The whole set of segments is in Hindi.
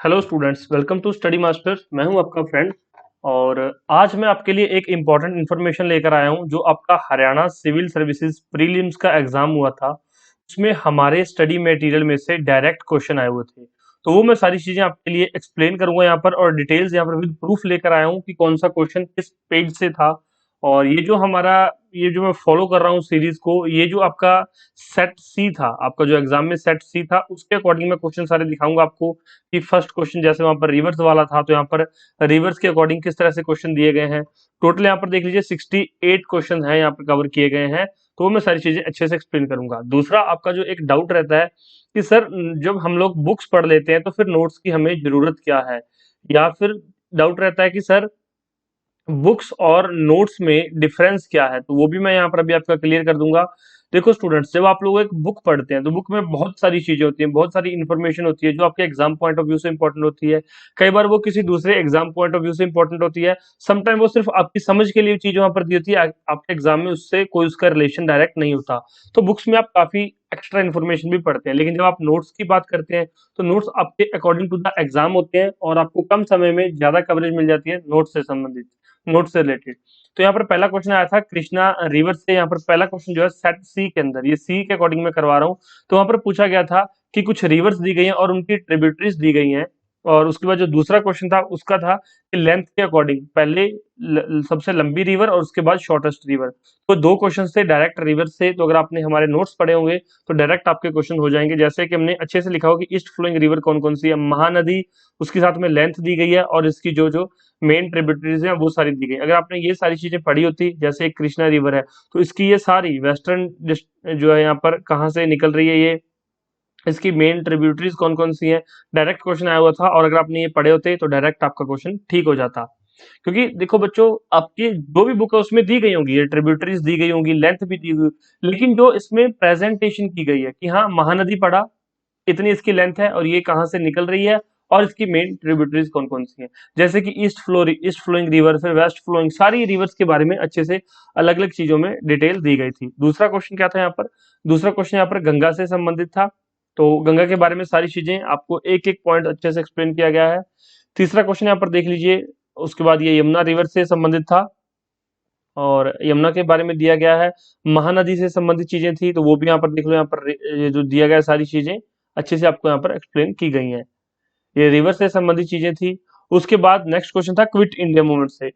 Hello students, welcome to Study Masters. मैं हूं आपका फ्रेंड और आज मैं आपके लिए एक इम्पॉर्टेंट इन्फॉर्मेशन लेकर आया हूं। जो आपका हरियाणा सिविल सर्विसेज प्रीलिम्स का एग्जाम हुआ था, उसमें हमारे स्टडी मटेरियल में से डायरेक्ट क्वेश्चन आए हुए थे। तो वो मैं सारी चीजें आपके लिए एक्सप्लेन करूंगा यहाँ पर, और डिटेल्स यहाँ पर विद प्रूफ लेकर आया हूँ कि कौन सा क्वेश्चन किस पेज से था। और ये जो मैं फॉलो कर रहा हूँ सीरीज को, ये जो आपका सेट सी था, आपका जो एग्जाम में सेट सी था, उसके अकॉर्डिंग मैं क्वेश्चन सारे दिखाऊंगा आपको। कि फर्स्ट क्वेश्चन जैसे वहां पर रिवर्स वाला था, तो यहाँ पर रिवर्स के अकॉर्डिंग किस तरह से क्वेश्चन दिए गए हैं। टोटल यहाँ पर देख लीजिए 68 क्वेश्चन हैं यहाँ पर कवर किए गए हैं। तो वो मैं सारी चीजें अच्छे से एक्सप्लेन करूंगा। दूसरा, आपका जो एक डाउट रहता है कि सर, जब हम लोग बुक्स पढ़ लेते हैं तो फिर नोट्स की हमें जरूरत क्या है, या फिर डाउट रहता है कि सर बुक्स और नोट्स में डिफरेंस क्या है। तो वो भी मैं यहाँ पर अभी आपका क्लियर कर दूंगा। देखो स्टूडेंट्स, जब आप लोग एक बुक पढ़ते हैं तो बुक में बहुत सारी चीजें होती हैं, बहुत सारी इन्फॉर्मेशन होती है जो आपके एग्जाम पॉइंट ऑफ व्यू से इंपॉर्टेंट होती है। कई बार वो किसी दूसरे एग्जाम पॉइंट ऑफ व्यू से इंपॉर्टेंट होती है। समटाइम वो सिर्फ आपकी समझ के लिए चीज वहां पर दी होती है, आपके एग्जाम में उससे कोई उसका रिलेशन डायरेक्ट नहीं होता। तो बुक्स में आप काफी एक्स्ट्रा इन्फॉर्मेशन भी पढ़ते हैं, लेकिन जब आप नोट्स की बात करते हैं तो नोट्स आपके अकॉर्डिंग टू द एग्जाम होते हैं, और आपको कम समय में ज्यादा कवरेज मिल जाती है नोट्स से संबंधित, नोट से रिलेटेड। तो यहाँ पर पहला क्वेश्चन आया था कृष्णा रिवर से। यहाँ पर पहला क्वेश्चन जो है सेट सी के अंदर, ये सी के अकॉर्डिंग मैं करवा रहा हूँ। तो वहां पर पूछा गया था कि कुछ रिवर्स दी गई हैं और उनकी ट्रिब्यूटरीज दी गई हैं। और उसके बाद जो दूसरा क्वेश्चन था उसका था कि लेंथ के अकॉर्डिंग पहले सबसे लंबी रिवर और उसके बाद शॉर्टेस्ट रिवर। तो दो क्वेश्चन थे डायरेक्ट रिवर से। तो अगर आपने हमारे नोट्स पढ़े होंगे तो डायरेक्ट आपके क्वेश्चन हो जाएंगे। जैसे कि हमने अच्छे से लिखा हो कि ईस्ट फ्लोइंग रिवर कौन कौन सी है, महानदी, उसके साथ में लेंथ दी गई है, और इसकी जो जो मेन ट्रिब्यूटरीज हैं वो सारी दी गई। अगर आपने ये सारी चीजें पढ़ी होती, जैसे एक कृष्णा रिवर है, तो इसकी ये सारी वेस्टर्न जो है यहाँ पर कहाँ से निकल रही है, ये इसकी मेन ट्रिब्यूटरीज कौन कौन सी हैं, डायरेक्ट क्वेश्चन आया हुआ था। और अगर आपने ये पढ़े होते तो डायरेक्ट आपका क्वेश्चन ठीक हो जाता। क्योंकि देखो बच्चों, आपकी जो भी बुक है उसमें दी गई होंगी, ये ट्रिब्यूटरीज दी गई होंगी, लेंथ भी दी हुई, लेकिन जो इसमें प्रेजेंटेशन की गई है कि हाँ महानदी पढ़ा, इतनी इसकी लेंथ है और ये कहाँ से निकल रही है, और इसकी मेन ट्रिब्यूटरीज कौन कौन सी हैं। जैसे कि ईस्ट फ्लोइंग रिवर, फिर वेस्ट फ्लोइंग, सारी रिवर्स के बारे में अच्छे से अलग अलग चीजों में डिटेल दी गई थी। दूसरा क्वेश्चन क्या था यहाँ पर, दूसरा क्वेश्चन यहाँ पर गंगा से संबंधित था। तो गंगा के बारे में सारी चीजें आपको एक एक पॉइंट अच्छे से एक्सप्लेन किया गया है। तीसरा क्वेश्चन यहाँ पर देख लीजिए, उसके बाद ये यमुना रिवर से संबंधित था, और यमुना के बारे में दिया गया है। महानदी से संबंधित चीजें थी, तो वो भी यहाँ पर देख लो, यहाँ पर ये जो दिया गया है सारी चीजें अच्छे से आपको यहाँ पर एक्सप्लेन की गई हैं। ये रिवर से संबंधित चीजें थी। उसके बाद नेक्स्ट क्वेश्चन था क्विट इंडिया मूवमेंट से।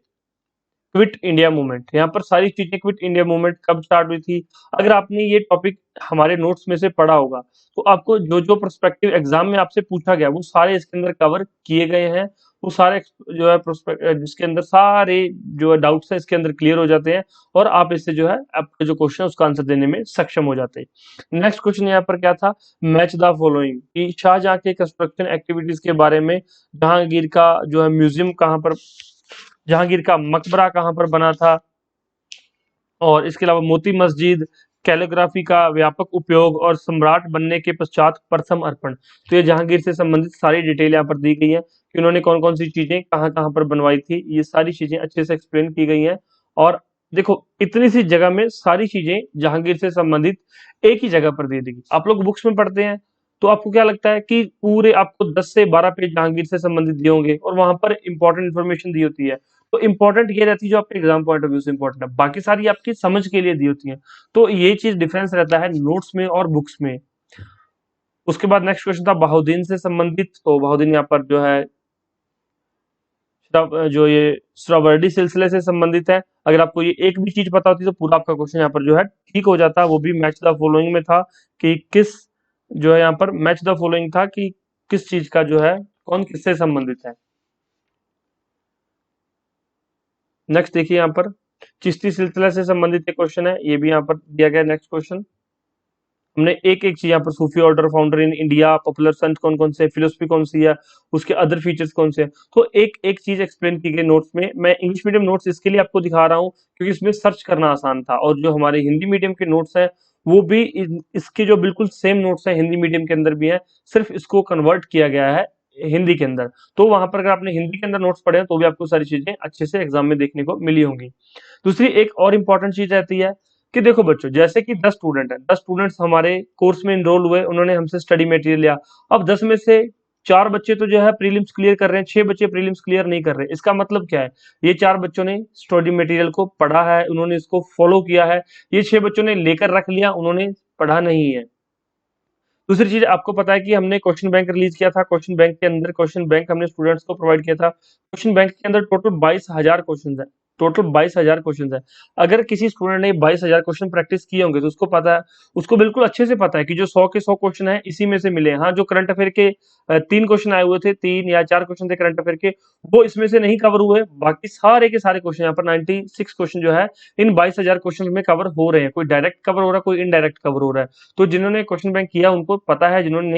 क्विट इंडिया मूवमेंट, यहाँ पर सारी चीजें, क्विट इंडिया मूवमेंट कब स्टार्ट हुई थी। अगर आपने ये टॉपिक हमारे नोट्स में से पढ़ा होगा तो आपको जो जो प्रोस्पेक्टिव एग्जाम में आपसे पूछा गया वो सारे इसके अंदर कवर किए गए हैं। वो सारे जो है जिसके अंदर सारे जो है डाउट्स है इसके अंदर क्लियर हो जाते हैं, और आप इससे जो है आपके जो क्वेश्चन है उसका आंसर देने में सक्षम हो जाते हैं। नेक्स्ट क्वेश्चन यहाँ पर क्या था, मैच द फॉलोइंग, कि शाहजहां के कंस्ट्रक्शन एक्टिविटीज के बारे में। जहांगीर का जो है म्यूजियम कहाँ पर, जहांगीर का मकबरा कहाँ पर बना था, और इसके अलावा मोती मस्जिद, कैलीग्राफी का व्यापक उपयोग, और सम्राट बनने के पश्चात प्रथम अर्पण। तो ये जहांगीर से संबंधित सारी डिटेल यहाँ पर दी गई है कि उन्होंने कौन कौन सी चीजें कहाँ कहाँ पर बनवाई थी। ये सारी चीजें अच्छे से एक्सप्लेन की गई हैं। और देखो, इतनी सी जगह में सारी चीजें जहांगीर से संबंधित एक ही जगह पर दे देगी। आप लोग बुक्स में पढ़ते हैं तो आपको क्या लगता है कि पूरे आपको 10 से 12 पेज जहांगीर से संबंधित दिए होंगे, और वहां पर इंपॉर्टेंट इन्फॉर्मेशन दी होती है। तो इंपॉर्टेंट ये रहती है जो आपके एग्जाम पॉइंट ऑफ व्यू से इंपॉर्टेंट है, बाकी सारी आपकी समझ के लिए दी होती है। तो ये चीज डिफरेंस रहता है नोट्स में और बुक्स में। उसके बाद नेक्स्ट क्वेश्चन था बहाउद्दीन से संबंधित। तो बहाउद्दीन यहाँ पर जो है जो ये श्राववर्डी सिलसिले से संबंधित है। अगर आपको ये एक भी चीज पता होती तो पूरा आपका क्वेश्चन यहाँ पर जो है ठीक हो जाता। वो भी मैच द फॉलोइंग में था कि किस, जो है यहाँ पर मैच द फॉलोइंग था कि किस चीज का जो है कौन किससे संबंधित है। नेक्स्ट देखिए यहाँ पर चिश्ती सिलसिला से संबंधित एक क्वेश्चन है, ये भी यहाँ पर दिया गया। नेक्स्ट क्वेश्चन हमने एक एक चीज यहाँ पर, Sufi order founder in India, popular संत कौन कौन से, फिलोसफी कौन सी है, उसके अदर फीचर्स कौन से हैं। तो एक एक चीज एक्सप्लेन की गई नोट्स में। मैं इंग्लिश मीडियम नोट्स इसके लिए आपको दिखा रहा हूँ क्योंकि इसमें सर्च करना आसान था, और जो हमारे हिंदी मीडियम के नोट्स हैं वो भी इसके जो बिल्कुल सेम नोट्स हैं हिंदी मीडियम के अंदर भी है, सिर्फ इसको कन्वर्ट किया गया है हिंदी के अंदर। तो वहां पर अगर आपने हिंदी के अंदर नोट्स पढ़े हैं तो भी आपको सारी चीजें अच्छे से एग्जाम में देखने को मिली होंगी। दूसरी एक और इंपॉर्टेंट चीज रहती है कि देखो बच्चों, जैसे कि 10 स्टूडेंट हैं, 10 स्टूडेंट्स हमारे कोर्स में इनरोल हुए, उन्होंने हमसे स्टडी मटेरियल लिया। अब 10 में से 4 बच्चे तो जो है प्रीलिम्स क्लियर कर रहे हैं, 6 बच्चे प्रीलिम्स क्लियर नहीं कर रहे हैं। इसका मतलब क्या है? ये 4 बच्चों ने स्टडी मटेरियल को पढ़ा है, उन्होंने इसको फॉलो किया है। ये 6 बच्चों ने लेकर रख लिया, उन्होंने पढ़ा नहीं है। दूसरी चीज, आपको पता है कि हमने क्वेश्चन बैंक रिलीज किया था। क्वेश्चन बैंक के अंदर क्वेश्चन बैंक हमने स्टूडेंट्स को प्रोवाइड किया था। क्वेश्चन बैंक के अंदर टोटल 22,000 क्वेश्चन है। टोटल 22,000 क्वेश्चन है। अगर किसी स्टूडेंट ने 22,000 क्वेश्चन प्रैक्टिस किए होंगे तो उसको पता है, उसको बिल्कुल अच्छे से पता है कि जो 100 के 100 क्वेश्चन है इसी में से मिले हैं। हाँ, जो करंट अफेयर के 3 क्वेश्चन आए हुए थे, 3 या 4 क्वेश्चन थे करंट अफेयर के, वो इसमें से नहीं कवर हुए। बाकी सारे के सारे क्वेश्चन, यहाँ पर 96 क्वेश्चन जो है इन 22,000 क्वेश्चन में कवर हो रहे हैं। कोई डायरेक्ट कवर हो रहा है, कोई इनडायरेक्ट कवर हो रहा है। तो जिन्होंने क्वेश्चन बैंक किया उनको पता है, जिन्होंने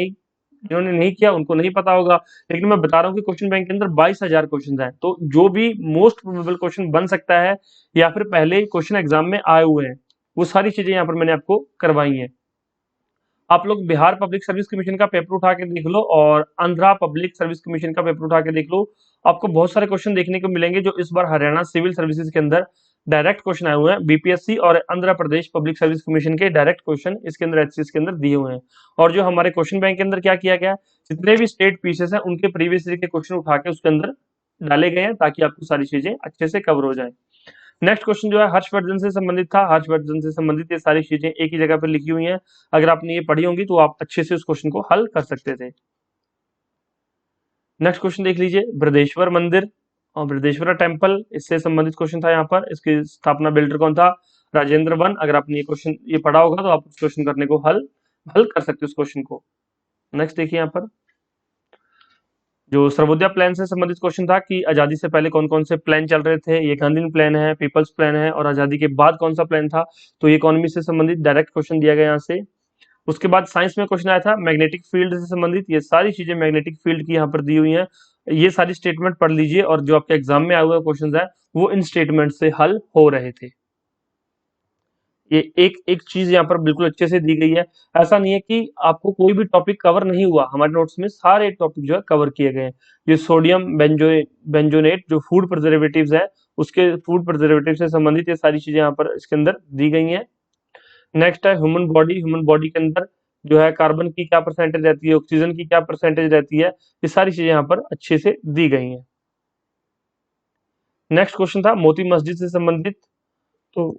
नहीं किया उनको नहीं पता होगा। लेकिन मैं बता रहा हूँ कि क्वेश्चन बैंक के अंदर 22,000 क्वेश्चन हैं, तो जो भी मोस्ट प्रोबेबल क्वेश्चन बन सकता है या फिर पहले क्वेश्चन एग्जाम में आए हुए हैं, वो सारी चीजें यहाँ पर मैंने आपको करवाई हैं। आप लोग बिहार पब्लिक सर्विस कमीशन का पेपर उठा के देख लो और आंध्रा पब्लिक सर्विस कमीशन का पेपर उठा के देख लो। आपको बहुत सारे क्वेश्चन देखने को मिलेंगे जो इस बार हरियाणा सिविल सर्विसेज के अंदर डायरेक्ट क्वेश्चन आए हुए हैं। बीपीएससी और Andhra Pradesh public service commission के डायरेक्ट क्वेश्चन इसके अंदर एचसीएस के अंदर दिए हुए हैं। और जो हमारे क्वेश्चन बैंक के अंदर क्या किया गया, जितने भी स्टेट पीसेस हैं उनके प्रीवियस ईयर के क्वेश्चन उठा के उसके अंदर डाले गए हैं ताकि आपको सारी चीजें अच्छे से कवर हो जाए। नेक्स्ट क्वेश्चन जो है हर्षवर्धन से संबंधित था। हर्षवर्धन से संबंधित ये सारी चीजें एक ही जगह पर लिखी हुई हैं। अगर आपने ये पढ़ी होंगी तो आप अच्छे से उस क्वेश्चन को हल कर सकते थे। नेक्स्ट क्वेश्चन देख लीजिए, बृहदेश्वर मंदिर और बृहदेश्वरा टेम्पल, इससे संबंधित क्वेश्चन था। यहाँ पर इसकी स्थापना बिल्डर कौन था? राजेंद्र वन। अगर आपने ये क्वेश्चन ये पढ़ा होगा तो आप उस क्वेश्चन करने को हल हल कर सकते हो उस क्वेश्चन को। नेक्स्ट देखिए, यहाँ पर जो सर्वोदय प्लान से संबंधित क्वेश्चन था कि आजादी से पहले कौन कौन से प्लान चल रहे थे। ये गांधी प्लान है, पीपल्स प्लान है, और आजादी के बाद कौन सा प्लान था। तो ये इकोनॉमी से संबंधित डायरेक्ट क्वेश्चन दिया गया यहाँ से। उसके बाद साइंस में क्वेश्चन आया था मैग्नेटिक फील्ड से संबंधित। ये सारी चीजें मैग्नेटिक फील्ड की यहाँ पर दी हुई हैं। ये सारी स्टेटमेंट पढ़ लीजिए और जो आपके एग्जाम में आए हुए क्वेश्चन है वो इन स्टेटमेंट से हल हो रहे थे। ये एक एक चीज यहाँ पर बिल्कुल अच्छे से दी गई है। ऐसा नहीं है कि आपको कोई भी टॉपिक कवर नहीं हुआ, हमारे नोट्स में सारे टॉपिक जो है कवर किए गए हैं। ये सोडियम बेंजोनेट जो फूड प्रिजर्वेटिव्स है, उसके फूड प्रिजर्वेटिव से संबंधित ये सारी चीजें यहाँ पर इसके अंदर दी गई हैं। नेक्स्ट है ह्यूमन बॉडी। ह्यूमन बॉडी के अंदर जो है कार्बन की क्या परसेंटेज रहती है, ऑक्सीजन की क्या परसेंटेज रहती है, ये सारी चीजें यहाँ पर अच्छे से दी गई हैं। नेक्स्ट क्वेश्चन था मोती मस्जिद से संबंधित। तो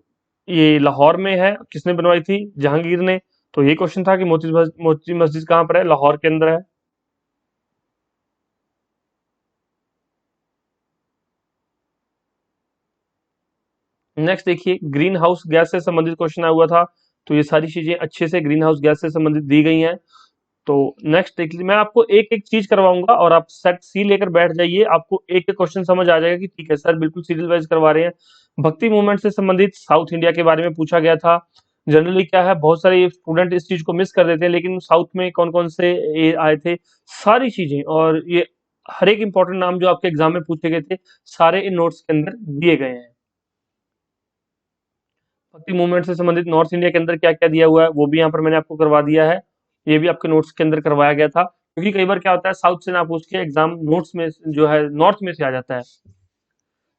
ये लाहौर में है, किसने बनवाई थी? जहांगीर ने। तो ये क्वेश्चन था कि मोती मस्जिद कहाँ पर है? लाहौर के अंदर है। नेक्स्ट देखिए, ग्रीन हाउस गैस से संबंधित क्वेश्चन आया हुआ था। तो ये सारी चीजें अच्छे से ग्रीन हाउस गैस से संबंधित दी गई हैं। तो नेक्स्ट देख लीजिए, मैं आपको एक एक चीज करवाऊंगा और आप सेट सी लेकर बैठ जाइए। आपको एक एक क्वेश्चन समझ आ जाएगा कि ठीक है सर, बिल्कुल सीरियल वाइज करवा रहे हैं। भक्ति मूवमेंट से संबंधित साउथ इंडिया के बारे में पूछा गया था। जनरली क्या है, बहुत सारे स्टूडेंट इस चीज को मिस कर देते हैं, लेकिन साउथ में कौन कौन से ये आए थे सारी चीजें, और ये हर एक इंपॉर्टेंट नाम जो आपके एग्जाम में पूछे गए थे सारे इन नोट्स के अंदर दिए गए हैं। भक्ति मूवमेंट से संबंधित नॉर्थ इंडिया के अंदर क्या क्या दिया हुआ है वो भी यहाँ पर मैंने आपको करवा दिया है। ये भी आपके नोट्स के अंदर करवाया गया था, क्योंकि कई बार क्या होता है साउथ से ना पूछ के एग्जाम नोट्स में जो है नॉर्थ में से आ जाता है।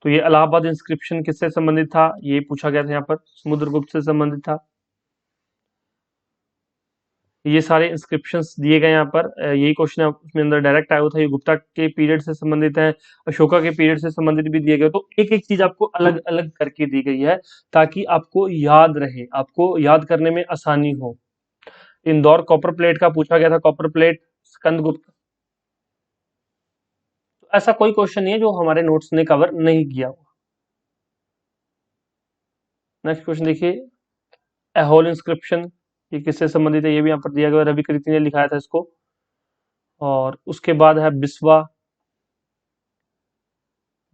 तो ये इलाहाबाद इंस्क्रिप्शन किससे संबंधित था, ये पूछा गया था। यहाँ पर समुद्रगुप्त से संबंधित था। ये सारे इंस्क्रिप्शंस दिए गए यहाँ पर। यही क्वेश्चन उसमें अंदर डायरेक्ट आया हुआ था। ये गुप्ता के पीरियड से संबंधित है, अशोका के पीरियड से संबंधित भी दिए गए। तो एक एक चीज आपको अलग अलग करके दी गई है ताकि आपको याद रहे, आपको याद करने में आसानी हो। इंदौर कॉपर प्लेट का पूछा गया था, कॉपर प्लेट स्कंदगुप्त। तो ऐसा कोई क्वेश्चन नहीं है जो हमारे नोट्स ने कवर नहीं किया हुआ। नेक्स्ट क्वेश्चन देखिए, एहोल इंस्क्रिप्शन, ये किससे संबंधित है? ये भी यहाँ पर दिया गया, रवि कृति ने लिखाया था इसको। और उसके बाद है बिस्वा।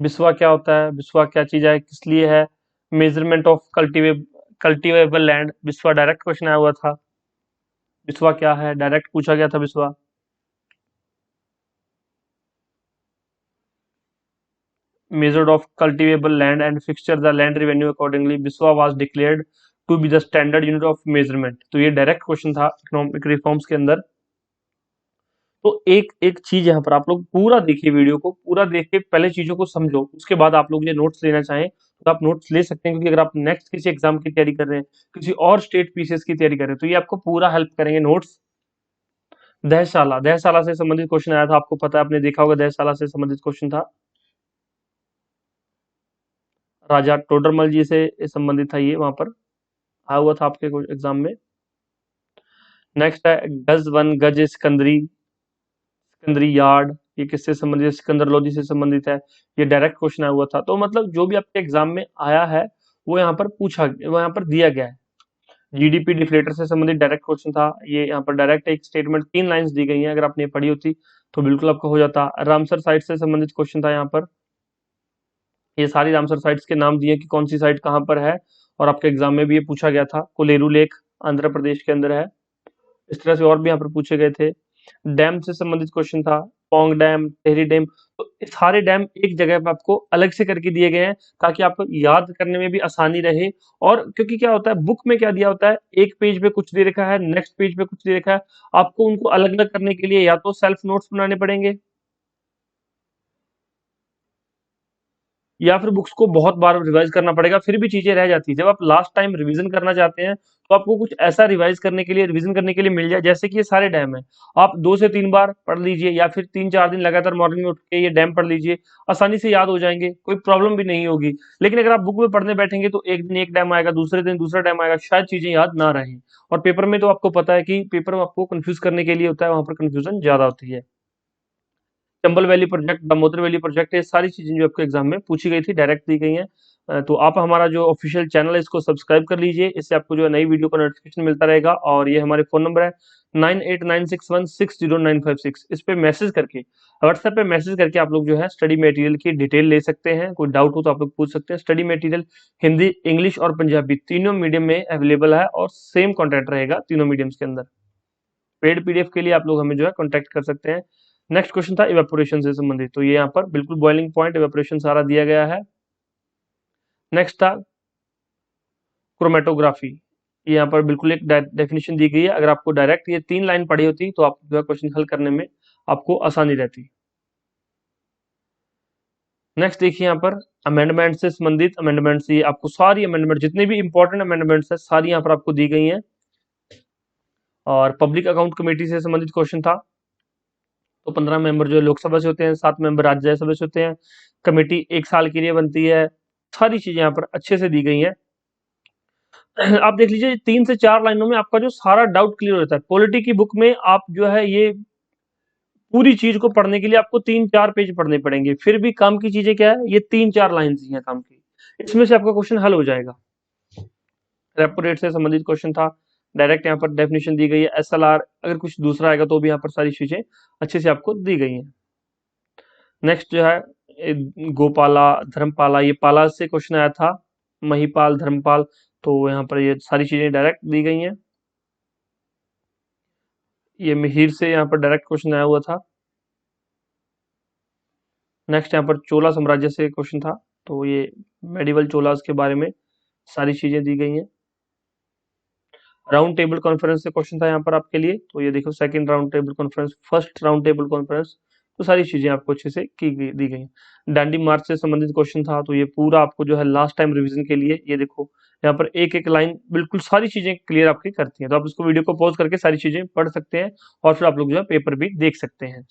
बिस्वा क्या होता है, बिस्वा क्या चीज है, किस लिए है? Measurement of cultivable land. Biswa direct question आया हुआ था। बिस्वा क्या है, डायरेक्ट पूछा गया था Biswa. measured of cultivable land and fixture the land revenue accordingly. Biswa was declared to be the standard unit of measurement. तो ये डायरेक्ट क्वेश्चन था इकोनॉमिक रिफॉर्म्स के अंदर। तो एक एक चीज यहाँ पर आप लोग पूरा देखिए, वीडियो को पूरा देख के पहले चीजों को समझो, उसके बाद आप लोग ये नोट्स लेना चाहें तो आप नोट्स ले सकते हैं। क्योंकि अगर आप नेक्स्ट किसी एग्जाम की तैयारी कर रहे हैं, किसी और स्टेट पीसीएस की तैयारी कर रहे हैं, तो ये आपको पूरा हेल्प करेंगे नोट्स। दहशाला, दहशाला से संबंधित क्वेश्चन आया था, आपको पता है, आपने देखा होगा, दहशाला से संबंधित क्वेश्चन था। राजा टोडरमल जी से संबंधित था, ये वहां पर आया हुआ था आपके एग्जाम में। नेक्स्ट है गज वन गज सिकंदरी, सिकंदरी यार्ड, ये किससे संबंधित है? सिकंदर लोधी से संबंधित है। ये डायरेक्ट क्वेश्चन आया हुआ था। तो मतलब जो भी आपके एग्जाम में आया है वो यहाँ पर पूछा, वो यहाँ पर दिया गया है। जीडीपी डिफ्लेटर से संबंधित डायरेक्ट क्वेश्चन था, ये यहाँ पर डायरेक्ट एक स्टेटमेंट 3 लाइंस दी गई हैं, अगर आपने पढ़ी होती तो बिल्कुल आपका हो जाता। रामसर साइट से संबंधित क्वेश्चन था यहाँ पर, ये सारी रामसर साइट्स के नाम दिए कि कौन सी साइट कहाँ पर है, और आपके एग्जाम में भी ये पूछा गया था। कोलेरू लेक आंध्र प्रदेश के अंदर है। इस तरह से और भी यहाँ पर पूछे गए थे। डैम से संबंधित क्वेश्चन था, पोंग डैम, टेहरी डैम। तो ये सारे डैम एक जगह पे आपको अलग से करके दिए गए हैं, ताकि आपको याद करने में भी आसानी रहे। और क्योंकि क्या होता है, बुक में क्या दिया होता है, एक पेज पे कुछ दे रखा है, नेक्स्ट पेज पे कुछ दे रखा है, आपको उनको अलग अलग करने के लिए या तो सेल्फ नोट्स बनाने पड़ेंगे, या फिर बुक्स को बहुत बार रिवाइज करना पड़ेगा, फिर भी चीजें रह जाती है। जब आप लास्ट टाइम रिवीजन करना चाहते हैं तो आपको कुछ ऐसा रिवाइज करने के लिए, रिवीजन करने के लिए मिल जाए, जैसे कि ये सारे डैम है, आप 2 से 3 बार पढ़ लीजिए, या फिर 3-4 दिन लगातार मॉर्निंग में उठ के ये डैम पढ़ लीजिए, आसानी से याद हो जाएंगे, कोई प्रॉब्लम भी नहीं होगी। लेकिन अगर आप बुक में पढ़ने बैठेंगे तो एक दिन एक डैम आएगा, दूसरे दिन दूसरा डैम आएगा, शायद चीजें याद ना रहें। और पेपर में तो आपको पता है कि पेपर में आपको कंफ्यूज करने के लिए होता है, वहां पर कंफ्यूजन ज्यादा होती है। Chambal valley project, Damodar valley project, ये सारी चीजें जो आपके एग्जाम में पूछी गई थी डायरेक्ट दी गई हैं। तो आप हमारा जो ऑफिशियल चैनल है इसको सब्सक्राइब कर लीजिए, इससे आपको जो है नई वीडियो का नोटिफिकेशन मिलता रहेगा। और ये हमारे फोन नंबर है 9896160956, इस पे मैसेज करके, व्हाट्सएप पे मैसेज करके आप लोग जो है स्टडी मटेरियल की डिटेल ले सकते हैं। कोई डाउट हो तो आप लोग पूछ सकते हैं। स्टडी मटेरियल हिंदी, इंग्लिश और पंजाबी तीनों मीडियम में अवेलेबल है, और सेम कॉन्टेंट रहेगा तीनों मीडियम्स के अंदर। पेड पीडीएफ के लिए आप लोग हमें जो है कॉन्टेक्ट कर सकते हैं। नेक्स्ट क्वेश्चन था इवेपोरेशन से संबंधित, तो ये यहाँ पर बिल्कुल बॉइलिंग पॉइंट, इवेपोरेशन सारा दिया गया है। नेक्स्ट था क्रोमेटोग्राफी, ये यहाँ पर बिल्कुल एक डेफिनेशन दी गई है। अगर आपको डायरेक्ट ये 3 लाइन पढ़ी होती तो आप जो है क्वेश्चन हल करने में आपको आसानी रहती। नेक्स्ट देखिए यहाँ पर अमेंडमेंट से संबंधित, अमेंडमेंट्स, ये आपको सारी अमेंडमेंट, जितने भी इंपॉर्टेंट अमेंडमेंट्स है सारी यहाँ पर आपको दी गई हैं। और पब्लिक अकाउंट कमेटी से संबंधित क्वेश्चन था। तो 15 मेंबर जो लोकसभा से होते हैं, 7 मेंबर राज्यसभा से होते हैं। कमेटी 1 साल के लिए बनती है। सारी चीजें यहाँ पर अच्छे से दी गई हैं। आप देख लीजिए 3 से 4 लाइनों में आपका जो सारा डाउट क्लियर हो जाता है। पॉलिटी की बुक में आप जो है ये पूरी चीज को पढ़ने के लिए आपको 3-4 पेज पढ़ने पड़ेंगे, फिर भी काम की चीजें क्या है, ये 3-4 लाइन ही है काम की, इसमें से आपका क्वेश्चन हल हो जाएगा। रेपो रेट से संबंधित क्वेश्चन था, डायरेक्ट यहाँ पर डेफिनेशन दी गई है। एसएलआर अगर कुछ दूसरा आएगा तो भी यहाँ पर सारी चीजें अच्छे से आपको दी गई हैं। नेक्स्ट जो है गोपाला, धर्मपाला, ये पाला से क्वेश्चन आया था, महिपाल, धर्मपाल। तो यहाँ पर ये सारी चीजें डायरेक्ट दी गई हैं। ये मिहिर से यहाँ पर डायरेक्ट क्वेश्चन आया हुआ था। नेक्स्ट यहाँ पर चोला साम्राज्य से क्वेश्चन था, तो ये मेडिवल चोलास के बारे में सारी चीजें दी गई हैं। राउंड टेबल कॉन्फ्रेंस से क्वेश्चन था यहाँ पर आपके लिए, तो ये देखो second round table conference, first round table conference, तो सारी चीजें आपको अच्छे से की गई, दी गई। डांडी मार्च से संबंधित क्वेश्चन था, तो ये पूरा आपको जो है लास्ट टाइम रिवीजन के लिए, ये देखो यहाँ पर एक एक लाइन बिल्कुल सारी चीजें क्लियर आपकी करती हैं। तो आप इसको वीडियो को पॉज करके सारी चीजें पढ़ सकते हैं, और फिर आप लोग जो है पेपर भी देख सकते हैं।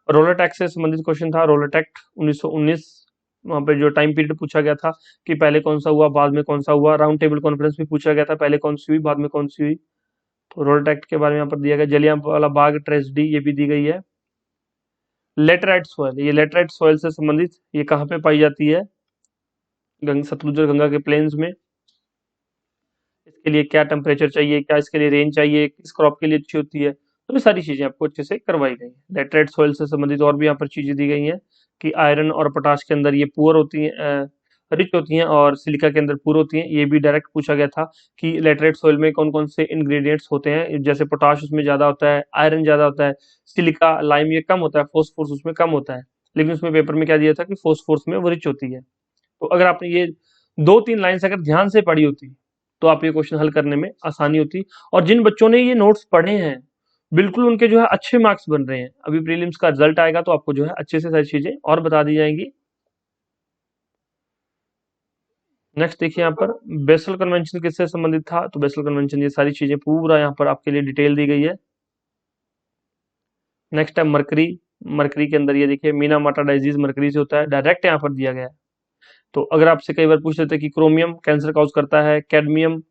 रोलर टैक्स से संबंधित क्वेश्चन था, रोलर टैक्ट 1919, वहां पे जो टाइम पीरियड पूछा गया था कि पहले कौन सा हुआ, बाद में कौन सा हुआ। राउंड टेबल कॉन्फ्रेंस भी पूछा गया था, पहले कौन सी हुई, बाद में कौन सी हुई। तो रोलर टैक्ट के बारे में यहाँ पर दिया गया। जलियांवाला बाग ट्रेजेडी, ये भी दी गई है। लेटराइट सॉइल, ये लेटराइट सॉइल से संबंधित, ये कहाँ पे पाई जाती है, सतलुज और गंगा के प्लेन्स में। इसके लिए क्या टेम्परेचर चाहिए, क्या इसके लिए रेन चाहिए, किस क्रॉप के लिए अच्छी होती है, तो ये सारी चीजें आपको अच्छे से करवाई गई हैं। लेटराइट सॉइल से संबंधित और भी यहाँ पर चीजें दी गई हैं कि आयरन और पोटाश के अंदर ये पुअर होती हैं, रिच होती हैं, और सिलिका के अंदर पुअर होती हैं। ये भी डायरेक्ट पूछा गया था कि लेटराइट सॉइल में कौन कौन से इंग्रेडिएंट्स होते हैं, जैसे पोटाश उसमें ज्यादा होता है, आयरन ज्यादा होता है, सिलिका लाइम ये कम होता है, फोस्फोरस उसमें कम होता है। लेकिन उसमें पेपर में क्या दिया था कि फोस्फोरस में वो रिच होती है। तो अगर आपने ये 2-3 लाइन अगर ध्यान से पढ़ी होती तो आप ये क्वेश्चन हल करने में आसानी होती। और जिन बच्चों ने ये नोट्स पढ़े हैं, बिल्कुल उनके जो है अच्छे मार्क्स बन रहे हैं। अभी प्रीलिम्स का रिजल्ट आएगा तो आपको जो है अच्छे से सारी चीजें और बता दी जाएंगी। नेक्स्ट देखिए यहाँ पर बेसल कन्वेंशन किससे संबंधित था, तो बेसल कन्वेंशन, ये सारी चीजें पूरा यहाँ पर आपके लिए डिटेल दी गई है। नेक्स्ट है मरकरी। मरकरी के अंदर ये देखिए मीना माटा डिजीज मरकरी से होता है, डायरेक्ट यहाँ पर दिया गया है। तो अगर आपसे कई बार पूछ लेते हैं कि क्रोमियम कैंसर काउज करता है, कैडमियम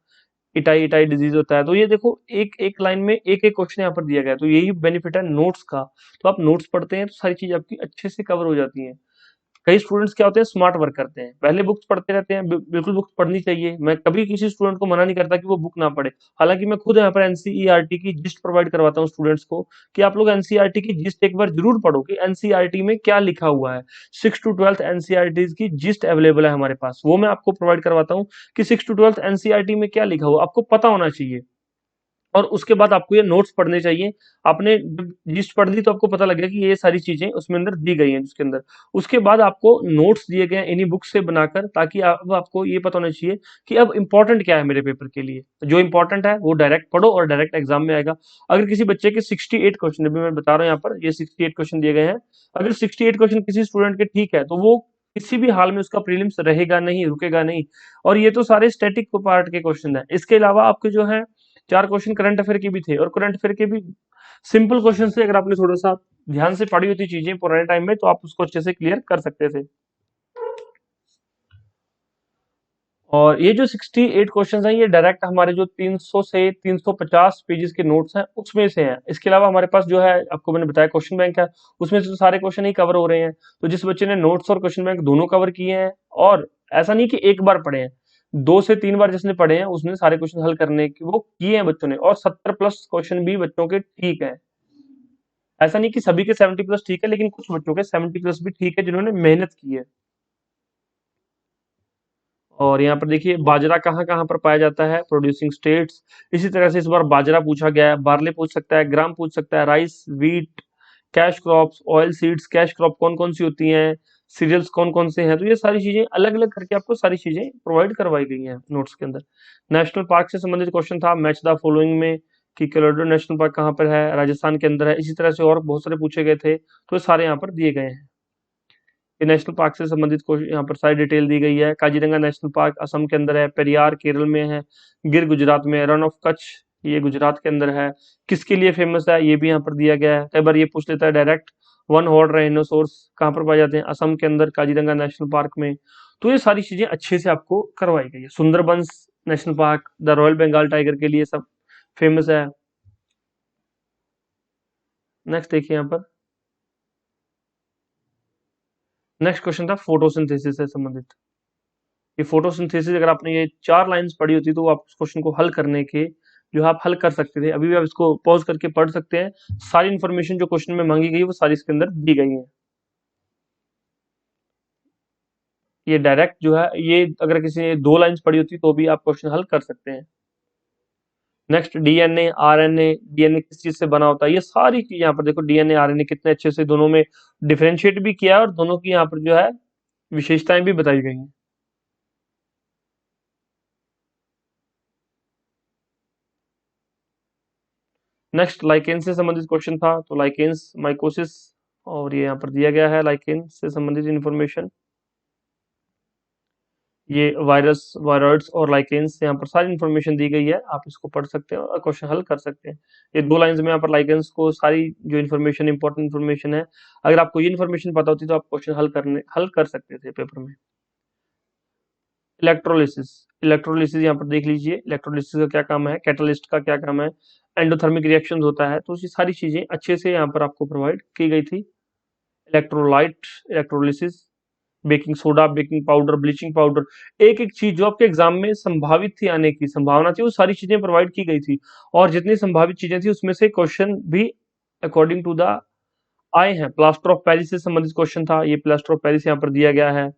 इटाई इटाई डिजीज होता है, तो ये देखो एक एक लाइन में एक एक क्वेश्चन यहाँ पर दिया गया है। तो यही बेनिफिट है नोट्स का। तो आप नोट्स पढ़ते हैं तो सारी चीज आपकी अच्छे से कवर हो जाती है। कई स्टूडेंट्स क्या होते हैं, स्मार्ट वर्क करते हैं, पहले बुक्स पढ़ते रहते हैं। बिल्कुल बुक्स पढ़नी चाहिए, मैं कभी किसी स्टूडेंट को मना नहीं करता कि वो बुक ना पढ़े। हालांकि मैं खुद यहाँ पर एनसीईआरटी की जिस्ट प्रोवाइड करवाता हूँ स्टूडेंट्स को कि आप लोग एनसीईआरटी की जिस्ट एक बार जरूर पढ़ो कि एनसीईआरटी में क्या लिखा हुआ है। 6 to 12 एनसीईआरटी की जिस्ट अवेलेबल है हमारे पास, वो मैं आपको प्रोवाइड करवाता हूँ कि 6 to 12 एनसीईआरटी में क्या लिखा हुआ आपको पता होना चाहिए। और उसके बाद आपको ये नोट्स पढ़ने चाहिए। आपने जब लिस्ट पढ़ ली तो आपको पता लगेगा कि ये सारी चीजें उसमें अंदर दी गई हैं जिसके अंदर। उसके बाद आपको नोट्स दिए गए हैं इन्हीं बुक से बनाकर, ताकि अब आपको ये पता होना चाहिए कि अब इंपॉर्टेंट क्या है मेरे पेपर के लिए। जो इंपॉर्टेंट है वो डायरेक्ट पढ़ो और डायरेक्ट एग्जाम में आएगा। अगर किसी बच्चे के 68 क्वेश्चन, अभी मैं बता रहा हूँ यहाँ पर ये 68 क्वेश्चन दिए गए हैं, अगर 68 क्वेश्चन किसी स्टूडेंट के ठीक है तो वो किसी भी हाल में उसका प्रीलिम्स रहेगा नहीं, रुकेगा नहीं। और ये तो सारे स्टैटिक पार्ट के क्वेश्चन है। इसके अलावा आपके जो है 4 क्वेश्चन करंट अफेयर के भी थे, और करंट अफेयर के भी सिंपल क्वेश्चन से अगर आपने थोड़ा सा ध्यान से पढ़ी होती चीजें पुराने टाइम में तो आप उसको अच्छे से क्लियर कर सकते थे। और ये जो 68 क्वेश्चन हैं ये डायरेक्ट हमारे जो 300 से 350 पेजेस के नोट्स हैं उसमें से हैं। इसके अलावा हमारे पास जो है आपको मैंने बताया क्वेश्चन बैंक है, उसमें से तो सारे क्वेश्चन ही कवर हो रहे हैं। तो जिस बच्चे ने नोट्स और क्वेश्चन बैंक दोनों कवर किए हैं, और ऐसा नहीं कि एक बार पढ़े हैं, 2 से 3 बार जिसने पढ़े हैं उसने सारे क्वेश्चन हल करने की वो किए हैं बच्चों ने, और 70+ क्वेश्चन भी बच्चों के ठीक है। ऐसा नहीं कि सभी के 70+ ठीक है, लेकिन कुछ बच्चों के 70+ भी ठीक है जिन्होंने मेहनत की है। और यहाँ पर देखिए बाजरा कहाँ कहाँ पर पाया जाता है, प्रोड्यूसिंग स्टेट्स। इसी तरह से इस बार बाजरा पूछा गया है, बार्ले पूछ सकता है, ग्राम पूछ सकता है, rice, wheat, cash crops, oil seeds. Cash crop कौन कौन सी होती हैं, सीरियल्स कौन कौन से हैं, तो ये सारी चीजें अलग अलग करके आपको सारी चीजें प्रोवाइड करवाई गई हैं नोट्स के अंदर। नेशनल पार्क से संबंधित क्वेश्चन था मैच द फॉलोइंग में, कि केलोडो नेशनल पार्क कहाँ पर है, राजस्थान के अंदर है। इसी तरह से और बहुत सारे पूछे गए थे, तो ये सारे यहाँ पर दिए गए हैं। ये नेशनल पार्क से संबंधित यहाँ पर सारी डिटेल दी गई है। काजीरंगा नेशनल पार्क असम के अंदर है, पेरियार केरल में है, गिर गुजरात में, रन ऑफ कच्छ ये गुजरात के अंदर है। किसके लिए फेमस है ये भी यहाँ पर दिया गया है। कई बार ये पूछ लेता है डायरेक्ट, वन हॉर्न राइनोसोर्स कहाँ पर पाए जाते हैं, असम के अंदर काजीरंगा नेशनल पार्क में। तो ये सारी चीजें अच्छे से आपको करवाई गई है। Sundarbans National Park the Royal Bengal tiger के लिए सब फेमस है। नेक्स्ट देखिए यहाँ पर नेक्स्ट क्वेश्चन था फोटोसिंथेसिस से संबंधित। ये फोटोसिंथेसिस अगर आपने ये 4 लाइंस पढ़ी होती तो आप उस क्वेश्चन को हल करने के जो है आप हल कर सकते थे। अभी भी आप इसको पॉज करके पढ़ सकते हैं। सारी इन्फॉर्मेशन जो क्वेश्चन में मांगी गई है वो सारी इसके अंदर दी गई है। ये डायरेक्ट जो है ये अगर किसी ने 2 लाइंस पढ़ी होती तो भी आप क्वेश्चन हल कर सकते हैं। नेक्स्ट डीएनए आरएनए, डीएनए किस चीज से बना होता है, ये सारी चीज यहाँ पर देखो डीएनए आरएनए कितने अच्छे से दोनों में डिफरेंशिएट भी किया है, और दोनों की यहाँ पर जो है विशेषताएं भी बताई गई हैं। नेक्स्ट लाइकेन से संबंधित क्वेश्चन था, तो लाइकेन्स माइकोसिस, और ये यहाँ पर दिया गया है लाइकेन से संबंधित इंफॉर्मेशन। ये वायरस वायरॉइड्स और लाइकेन्स यहाँ पर सारी इंफॉर्मेशन दी गई है, आप इसको पढ़ सकते हैं और क्वेश्चन हल कर सकते हैं। ये 2 लाइंस में यहाँ पर लाइकेन्स को सारी जो इन्फॉर्मेशन इंपॉर्टेंट इन्फॉर्मेशन है, अगर आपको ये इन्फॉर्मेशन पता होती तो आप क्वेश्चन हल कर सकते थे पेपर में। इलेक्ट्रोलिसिस, इलेक्ट्रोलिसिस यहाँ पर देख लीजिए, इलेक्ट्रोलिसिस का क्या काम है, कैटलिस्ट का क्या काम है, एंडोथर्मिक रिएक्शंस होता है, तो ये सारी चीजें अच्छे से यहाँ पर आपको प्रोवाइड की गई थी। Electrolyte, electrolysis, baking soda, baking powder, bleaching powder, एक एक चीज जो आपके एग्जाम में संभावित थी, आने की संभावना थी, वो सारी चीजें प्रोवाइड की गई थी। और जितनी संभावित चीजें थी उसमें से क्वेश्चन भी अकॉर्डिंग टू द आए हैं। प्लास्टर ऑफ पेरिस से संबंधित क्वेश्चन था, ये प्लास्टर ऑफ पेरिस यहाँ पर दिया गया है।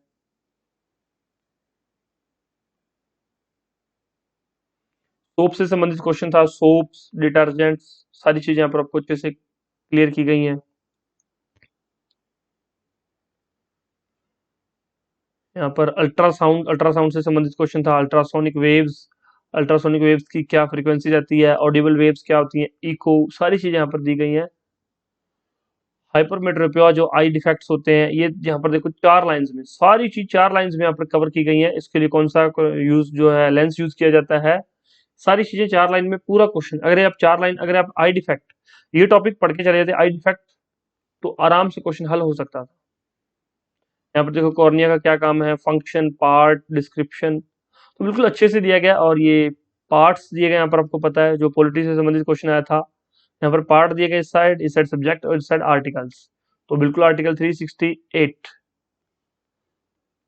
सोप से संबंधित क्वेश्चन था, सोप्स, डिटर्जेंट्स, सारी चीजें यहाँ पर आपको अच्छे से क्लियर की गई हैं। यहाँ पर अल्ट्रासाउंड, अल्ट्रासाउंड से संबंधित क्वेश्चन था, अल्ट्रासोनिक वेव्स, अल्ट्रासोनिक वेव्स की क्या फ्रीक्वेंसी रहती है, ऑडिबल वेव्स क्या होती हैं, इको, सारी चीजें यहाँ पर दी गई हैं। हाइपरमेट्रोपिया जो आई डिफेक्ट्स होते हैं, ये यहाँ पर देखो 4 लाइन्स में, सारी चीज़ 4 लाइन्स में यहाँ पर कवर की गई है। इसके लिए कौन सा यूज़ जो है लेंस यूज़ किया जाता है, सारी चीज़ें 4 लाइन में पूरा क्वेश्चन। अगर आप आई डिफेक्ट ये टॉपिक पढ़ के चले जाते आई डिफेक्ट, तो आराम से क्वेश्चन हल हो सकता था। यहाँ पर देखो कॉर्निया का क्या काम है, फंक्शन, पार्ट, डिस्क्रिप्शन, तो बिल्कुल अच्छे से दिया गया। और ये पार्ट्स दिए गए यहाँ पर, आपको पता है जो पॉलिटी से संबंधित क्वेश्चन आया था, यहाँ पर पार्ट दिए गए इस साइड सब्जेक्ट और इस साइड आर्टिकल्स। तो बिल्कुल आर्टिकल 368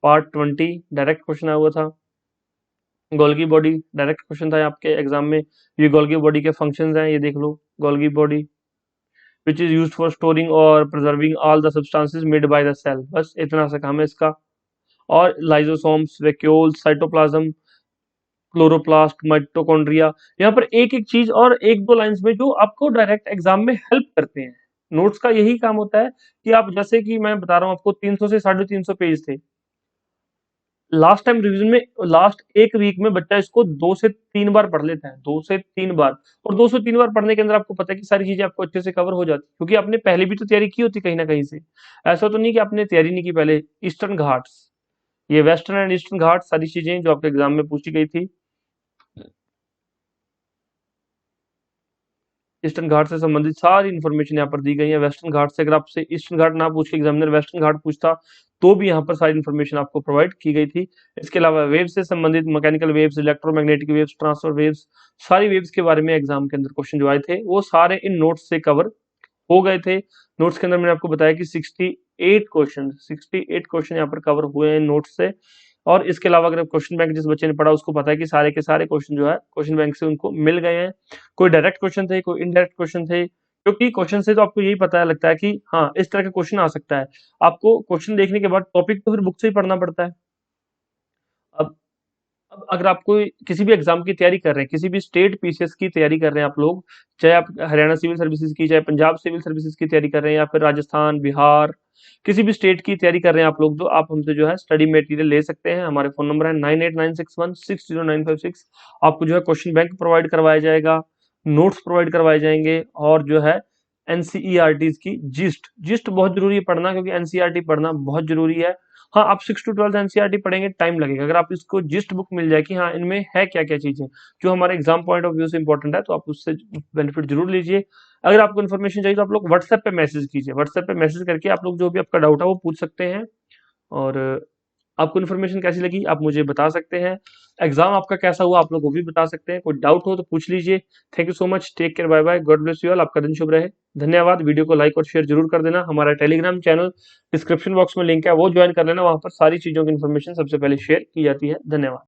पार्ट 20 डायरेक्ट क्वेश्चन आया हुआ था। गोल्गी बॉडी डायरेक्ट क्वेश्चन था आपके एग्जाम में। ये गोल्गी बॉडी के फंक्शंस हैं, ये देख लो। Golgi body which is used for storing और preserving all the substances made by the cell, बस इतना सा काम है इसका। और lysosomes, vacuoles, cytoplasm, chloroplast, mitochondria, यहाँ पर एक एक चीज और एक दो लाइंस में जो आपको डायरेक्ट एग्जाम में हेल्प करते हैं। नोट्स का यही काम होता है कि आप, जैसे कि मैं बता रहा हूँ आपको, 300 से 350 पेज थे लास्ट टाइम रिवीजन में। लास्ट एक वीक में बच्चा इसको 2 से 3 बार पढ़ लेता है, 2 से 3 बार। और 2 से 3 बार पढ़ने के अंदर आपको पता है कि सारी चीजें आपको अच्छे से कवर हो जाती, क्योंकि आपने पहले भी तो तैयारी की होती कहीं ना कहीं से। ऐसा तो नहीं कि आपने तैयारी नहीं की पहले। ईस्टर्न घाट्स, ये वेस्टर्न एंड ईस्टर्न घाट, सारी चीजें जो आपके एग्जाम में पूछी गई थी, ईस्टर्न घाट से संबंधित सारी इन्फॉर्मेशन यहाँ पर दी गई है। वेस्टर्न घाट से, अगर आपसे ईस्टर्न घाट ना पूछ के एग्जामिनर वेस्टर्न घाट पूछता, तो भी यहाँ पर सारी इन्फॉर्मेशन आपको प्रोवाइड की गई थी। इसके अलावा वेव से संबंधित mechanical waves, electromagnetic waves, transfer waves, सारी वेव्स के बारे में एग्जाम के अंदर क्वेश्चन जो आए थे, वो सारे इन नोट्स से कवर हो गए थे। नोट्स के अंदर मैंने आपको बताया कि 68 क्वेश्चन यहाँ पर कवर हुए हैं नोट्स से। और इसके अलावा अगर क्वेश्चन बैंक जिस बच्चे ने पढ़ा उसको पता है कि सारे के सारे क्वेश्चन जो है क्वेश्चन बैंक से उनको मिल गए हैं। कोई डायरेक्ट क्वेश्चन थे, कोई इनडायरेक्ट क्वेश्चन थे, क्योंकि क्वेश्चन से तो आपको यही पता लगता है कि हाँ इस तरह का क्वेश्चन आ सकता है। आपको क्वेश्चन देखने के बाद टॉपिक तो फिर बुक से ही पढ़ना पड़ता है। अब अब अगर आप कोई किसी भी एग्जाम की तैयारी कर रहे हैं, किसी भी स्टेट पीसीएस की तैयारी कर रहे हैं आप लोग, चाहे आप हरियाणा सिविल सर्विसेज की, चाहे पंजाब सिविल सर्विसेज की तैयारी कर रहे हैं, या फिर राजस्थान, बिहार, किसी भी स्टेट की तैयारी कर रहे हैं आप लोग, तो आप हमसे जो है स्टडी मटेरियल ले सकते हैं। हमारे फोन नंबर है 9896160956। आपको जो है क्वेश्चन बैंक प्रोवाइड करवाया जाएगा, नोट्स प्रोवाइड करवाए जाएंगे, और जो है एनसीईआरटी की जिस्ट जिस्ट बहुत जरूरी है पढ़ना, क्योंकि एनसीईआरटी पढ़ना बहुत जरूरी है। हाँ, आप 6 to 12 एनसीईआरटी पढ़ेंगे, टाइम लगेगा। अगर आप इसको जिस्ट बुक मिल जाए कि हाँ इनमें है क्या क्या चीजें जो हमारे एग्जाम पॉइंट ऑफ व्यू से इंपॉर्टेंट है, तो आप उससे बेनिफिट जरूर लीजिए। अगर आपको इन्फॉर्मेशन चाहिए तो आप लोग व्हाट्सएप पे मैसेज कीजिए। व्हाट्सएप पे मैसेज करके आप लोग जो भी आपका डाउट है वो पूछ सकते हैं। और आपको इन्फॉर्मेशन कैसी लगी आप मुझे बता सकते हैं। एग्जाम आपका कैसा हुआ आप लोग वो भी बता सकते हैं। कोई डाउट हो तो पूछ लीजिए। Thank you so much, take care, bye bye, God bless you all, आपका दिन शुभ रहे। धन्यवाद। वीडियो को लाइक और शेयर जरूर कर देना। हमारा टेलीग्राम चैनल डिस्क्रिप्शन बॉक्स में लिंक है, वो ज्वाइन कर लेना। वहां पर सारी चीजों की इन्फॉर्मेशन सबसे पहले शेयर की जाती है। धन्यवाद।